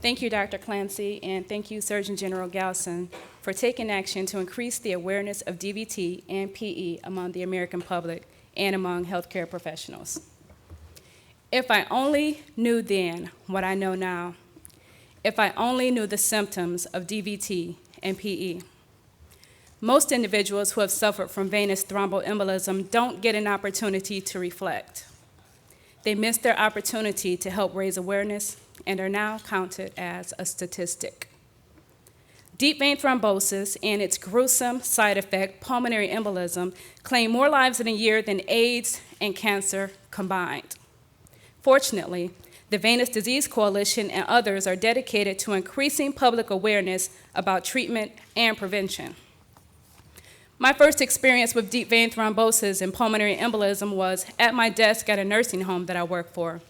Thank you, Dr. Clancy, and thank you, Surgeon General Galson, for taking action to increase the awareness of DVT and PE among the American public and among healthcare professionals. If I only knew then what I know now, if I only knew the symptoms of DVT and PE. Most individuals who have suffered from venous thromboembolism don't get an opportunity to reflect. They miss their opportunity to help raise awareness and are now counted as a statistic. Deep vein thrombosis and its gruesome side effect, pulmonary embolism, claim more lives in a year than AIDS and cancer combined. Fortunately, the Venous Disease Coalition and others are dedicated to increasing public awareness about treatment and prevention. My first experience with deep vein thrombosis and pulmonary embolism was at my desk at a nursing home that I work for.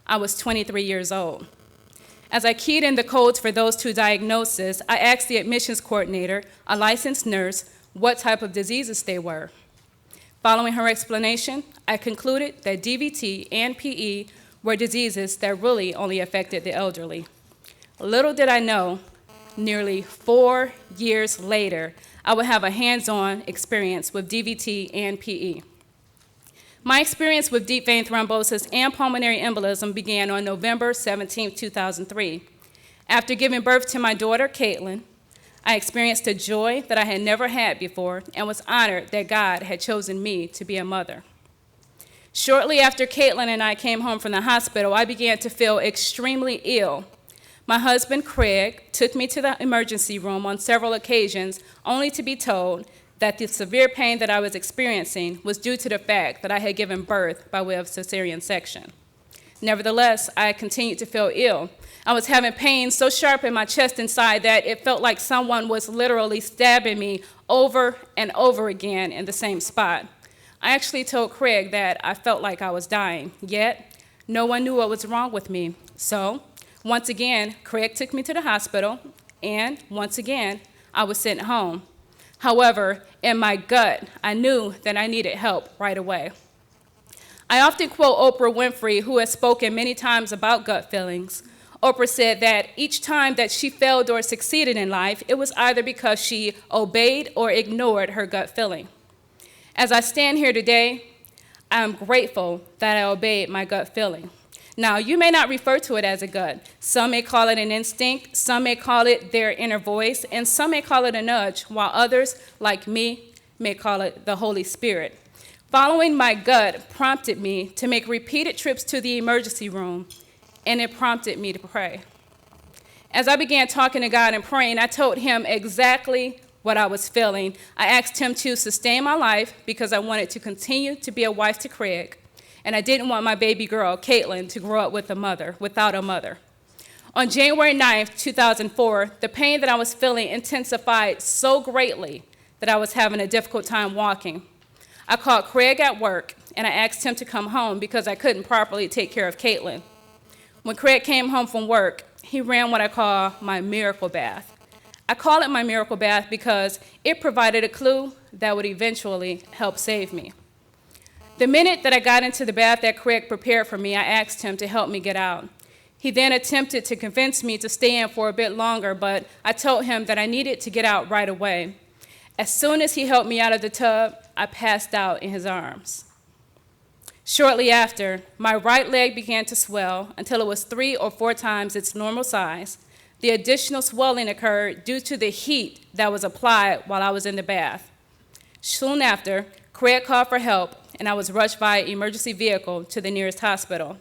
I was 23 years old. As I keyed in the codes for those two diagnoses, I asked the admissions coordinator, a licensed nurse, what type of diseases they were. Following her explanation, I concluded that DVT and PE were diseases that really only affected the elderly. Little did I know, nearly 4 years later, I would have a hands-on experience with DVT and PE. My experience with deep vein thrombosis and pulmonary embolism began on November 17, 2003. After giving birth to my daughter, Caitlin, I experienced a joy that I had never had before and was honored that God had chosen me to be a mother. Shortly after Caitlin and I came home from the hospital, I began to feel extremely ill. My husband, Craig, took me to the emergency room on several occasions, only to be told that the severe pain that I was experiencing was due to the fact that I had given birth by way of cesarean section. Nevertheless, I continued to feel ill. I was having pain so sharp in my chest and side that it felt like someone was literally stabbing me over and over again in the same spot. I actually told Craig that I felt like I was dying, yet no one knew what was wrong with me. So, once again, Craig took me to the hospital, and once again, I was sent home. However, in my gut, I knew that I needed help right away. I often quote Oprah Winfrey, who has spoken many times about gut feelings. Oprah said that each time that she failed or succeeded in life, it was either because she obeyed or ignored her gut feeling. As I stand here today, I am grateful that I obeyed my gut feeling. Now, you may not refer to it as a gut. Some may call it an instinct, some may call it their inner voice, and some may call it a nudge, while others, like me, may call it the Holy Spirit. Following my gut prompted me to make repeated trips to the emergency room, and it prompted me to pray. As I began talking to God and praying, I told him exactly what I was feeling. I asked him to sustain my life because I wanted to continue to be a wife to Craig, and I didn't want my baby girl, Caitlin, to grow up without a mother. On January 9th, 2004, the pain that I was feeling intensified so greatly that I was having a difficult time walking. I called Craig at work, and I asked him to come home because I couldn't properly take care of Caitlin. When Craig came home from work, he ran what I call my miracle bath. I call it my miracle bath because it provided a clue that would eventually help save me. The minute that I got into the bath that Craig prepared for me, I asked him to help me get out. He then attempted to convince me to stay in for a bit longer, but I told him that I needed to get out right away. As soon as he helped me out of the tub, I passed out in his arms. Shortly after, my right leg began to swell until it was 3 or 4 times its normal size. The additional swelling occurred due to the heat that was applied while I was in the bath. Soon after, Craig called for help, and I was rushed by emergency vehicle to the nearest hospital.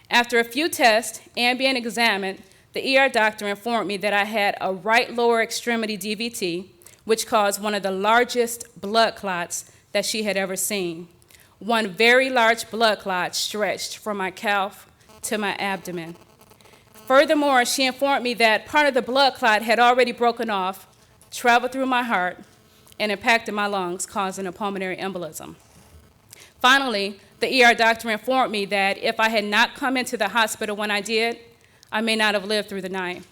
After a few tests and being examined, the ER doctor informed me that I had a right lower extremity DVT, which caused one of the largest blood clots that she had ever seen. One very large blood clot stretched from my calf to my abdomen. Furthermore, she informed me that part of the blood clot had already broken off, traveled through my heart, and impacted my lungs, causing a pulmonary embolism. Finally, the ER doctor informed me that if I had not come into the hospital when I did, I may not have lived through the night.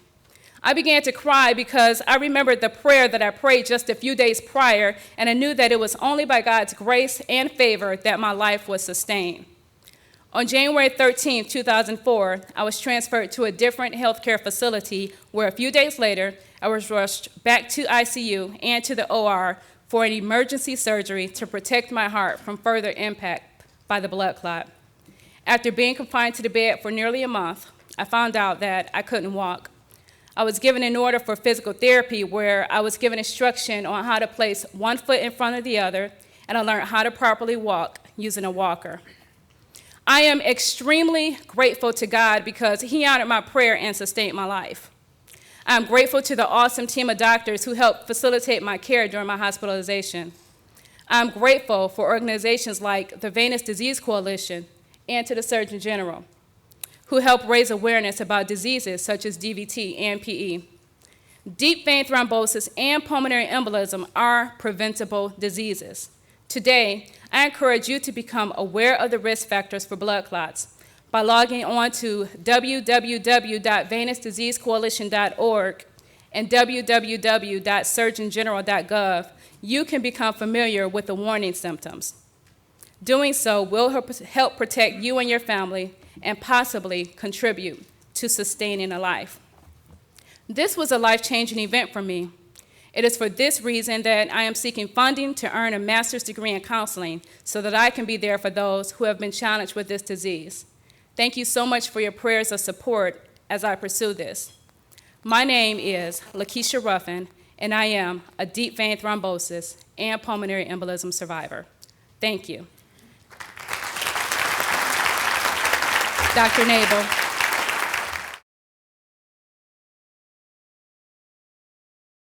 I began to cry because I remembered the prayer that I prayed just a few days prior, and I knew that it was only by God's grace and favor that my life was sustained. On January 13, 2004, I was transferred to a different healthcare facility where a few days later, I was rushed back to ICU and to the OR for an emergency surgery to protect my heart from further impact by the blood clot. After being confined to the bed for nearly a month, I found out that I couldn't walk. I was given an order for physical therapy where I was given instruction on how to place one foot in front of the other, and I learned how to properly walk using a walker. I am extremely grateful to God because He honored my prayer and sustained my life. I'm grateful to the awesome team of doctors who helped facilitate my care during my hospitalization. I'm grateful for organizations like the Venous Disease Coalition and to the Surgeon General, who help raise awareness about diseases such as DVT and PE. Deep vein thrombosis and pulmonary embolism are preventable diseases. Today, I encourage you to become aware of the risk factors for blood clots by logging on to www.venous-disease-coalition.org and www.surgeongeneral.gov. You can become familiar with the warning symptoms. Doing so will help protect you and your family and possibly contribute to sustaining a life. This was a life-changing event for me. It is for this reason that I am seeking funding to earn a master's degree in counseling so that I can be there for those who have been challenged with this disease. Thank you so much for your prayers of support as I pursue this. My name is Keisha Ruffin, and I am a deep vein thrombosis and pulmonary embolism survivor. Thank you. Dr. Nabel.